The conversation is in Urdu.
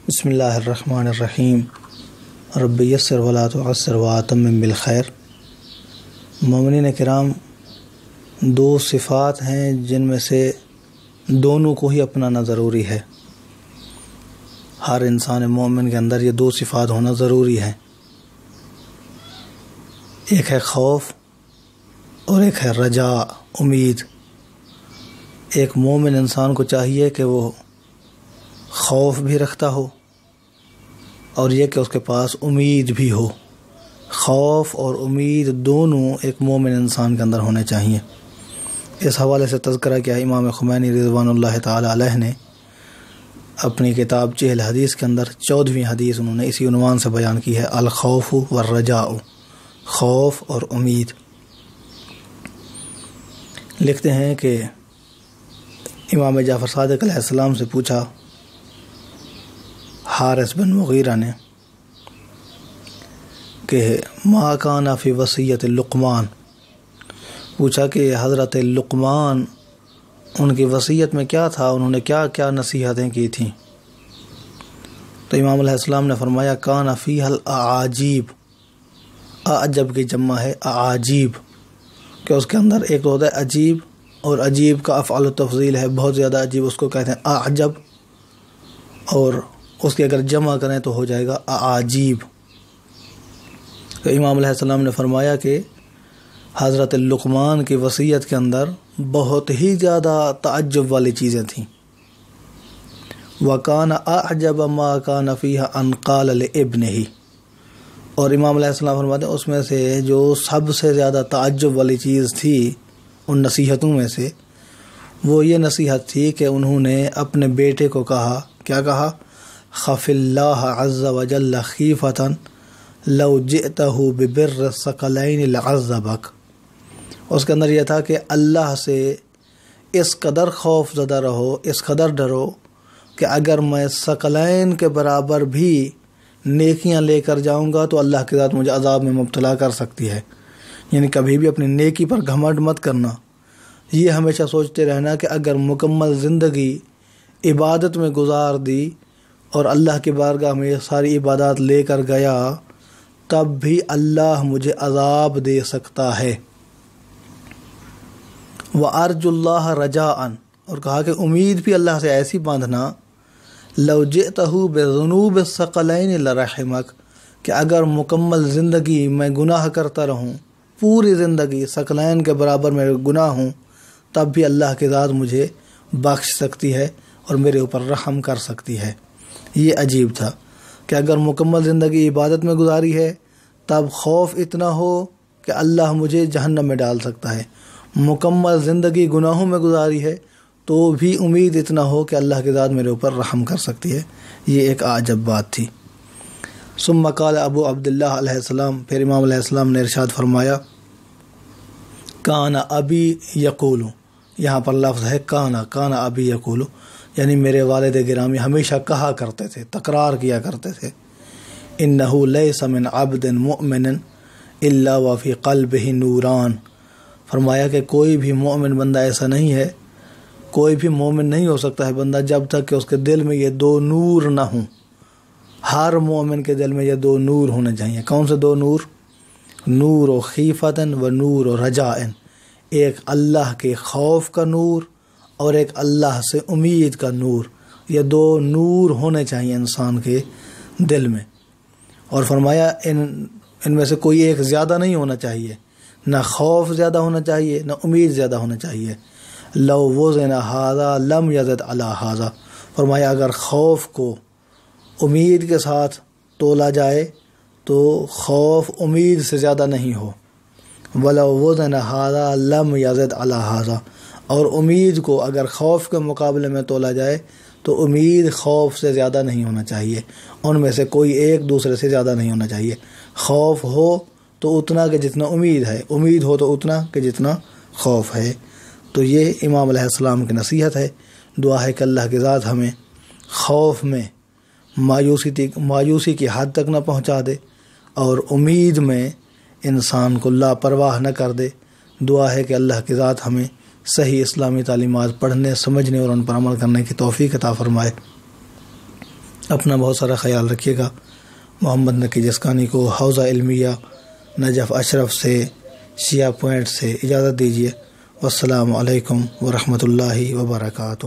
بسم اللہ الرحمن الرحیم رب یسر ولا تعسر واتمم بالخیر۔ مومنین کرام، دو صفات ہیں جن میں سے دونوں کو ہی اپنانا ضروری ہے۔ ہر انسان مومن کے اندر یہ دو صفات ہونا ضروری ہے، ایک ہے خوف اور ایک ہے رجا، امید۔ ایک مومن انسان کو چاہیے کہ وہ خوف بھی رکھتا ہو اور یہ کہ اس کے پاس امید بھی ہو۔ خوف اور امید دونوں ایک مومن انسان کے اندر ہونے چاہیے۔ اس حوالے سے تذکرہ کیا امام خمینی رضوان اللہ تعالی علیہ نے اپنی کتاب چہل حدیث کے اندر 14ویں حدیث انہوں نے اسی عنوان سے بیان کی ہے، الخوف والرجاء، خوف اور امید۔ لکھتے ہیں کہ امام جعفر صادق علیہ السلام سے پوچھا حارث بن مغیرہ نے کہ ما کان فی وصیت لقمان، پوچھا کہ حضرت لقمان ان کی وصیت میں کیا تھا، انہوں نے کیا کیا نصیحتیں کی تھیں؟ تو امام علیہ السلام نے فرمایا کان فیہا الاعاجیب، اعجب کی جمع ہے اعاجیب، کہ اس کے اندر ایک تو ہوتا ہے عجیب، اور عجیب کا افعال التفضیل ہے، بہت زیادہ عجیب اس کو کہتے ہیں اعجب، اور اس کی اگر جمع کریں تو ہو جائے گا اعاجیب۔ تو امام علیہ السلام نے فرمایا کہ حضرت لقمان کی وصیت کے اندر بہت ہی زیادہ تعجب والی چیزیں تھیں۔ وَكَانَ أَعْجَبَ مَا كَانَ فِيهَا أَنْ قَالَ لِابْنِهِ، اور امام علیہ السلام فرماتے ہیں اس میں سے جو سب سے زیادہ تعجب والی چیز تھی ان نصیحتوں میں سے، وہ یہ نصیحت تھی کہ انہوں نے اپنے بیٹے کو کہا، کیا کہا؟ خف اللہ عز وجل خیفۃ لو جئتہ ببر الثقلین لعذبک۔ اس کے اندر یہ تھا کہ اللہ سے اس قدر خوف زدہ رہو، اس قدر ڈرو کہ اگر میں ثقلین کے برابر بھی نیکیاں لے کر جاؤں گا تو اللہ کی ذات مجھے عذاب میں مبتلا کر سکتی ہے۔ یعنی کبھی بھی اپنی نیکی پر گھمنڈ مت کرنا، یہ ہمیشہ سوچتے رہنا کہ اگر مکمل زندگی عبادت میں گزار دی اور اللہ کی بارگاہ میں یہ ساری عبادات لے کر گیا تب بھی اللہ مجھے عذاب دے سکتا ہے۔ وَأَرْجُ اللَّهَ رَجَاءً، اور کہا کہ امید بھی اللہ سے ایسی باندھنا لَوْ جِئْتَهُ بِذُنُوبِ الثَّقَلَيْنِ لَرَحِمَكَ، کہ اگر مکمل زندگی میں گناہ کرتا رہوں، پوری زندگی ثقلین کے برابر میں گناہ ہوں، تب بھی اللہ کی ذات مجھے بخش سکتی ہے اور میرے اوپر رحم کر سکتی ہے۔ یہ عجیب تھا کہ اگر مکمل زندگی عبادت میں گزاری ہے تب خوف اتنا ہو کہ اللہ مجھے جہنم میں ڈال سکتا ہے، مکمل زندگی گناہوں میں گزاری ہے تو بھی امید اتنا ہو کہ اللہ کی ذات میرے اوپر رحم کر سکتی ہے۔ یہ ایک عجب بات تھی۔ ثم قال ابو عبداللہ علیہ السلام، پھر امام علیہ السلام نے ارشاد فرمایا کان ابی یقول، یہاں پر لفظ ہے کان ابی یقول، یعنی میرے والد گرامی ہمیشہ کہا کرتے تھے، تکرار کیا کرتے تھے، انہ لیس من عبد مؤمن الا وفی قلبہ نوران، فرمایا کہ کوئی بھی مومن بندہ ایسا نہیں ہے، کوئی بھی مومن نہیں ہو سکتا ہے بندہ جب تک کہ اس کے دل میں یہ دو نور نہ ہوں۔ ہر مومن کے دل میں یہ دو نور ہونے چاہیے۔ کون سے دو نور؟ نور و خیفتن و نور و رجائن، ایک اللہ کے خوف کا نور اور ایک اللہ سے امید کا نور۔ یہ دو نور ہونے چاہیے انسان کے دل میں، اور فرمایا ان میں سے کوئی ایک زیادہ نہیں ہونا چاہیے، نہ خوف زیادہ ہونا چاہیے نہ امید زیادہ ہونا چاہیے۔ لو وزن ھذا لم یزد علی ھذا، فرمایا اگر خوف کو امید کے ساتھ تولا جائے تو خوف امید سے زیادہ نہیں ہو۔ ولو وزن ھذا لم یزد علی ھذا، اور امید کو اگر خوف کے مقابلے میں تولا جائے تو امید خوف سے زیادہ نہیں ہونا چاہیے، ان میں سے کوئی ایک دوسرے سے زیادہ نہیں ہونا چاہیے۔ خوف ہو تو اتنا کہ جتنا امید ہے، امید ہو تو اتنا کہ جتنا خوف ہے۔ تو یہ امام علیہ السلام کی نصیحت ہے۔ دعا ہے کہ اللہ کی ذات ہمیں خوف میں مایوسی کی حد تک نہ پہنچا دے اور امید میں انسان کو لاپرواہ نہ کر دے۔ دعا ہے کہ اللہ کی ذات ہمیں صحیح اسلامی تعلیمات پڑھنے، سمجھنے اور ان پر عمل کرنے کی توفیق عطا فرمائے۔ اپنا بہت سارا خیال رکھیے گا۔ محمد نقی جسکانی کو حوزہ علمیہ نجف اشرف سے شیعہ پوائنٹ سے اجازت دیجیے۔ والسلام علیکم ورحمۃ اللہ وبرکاتہ۔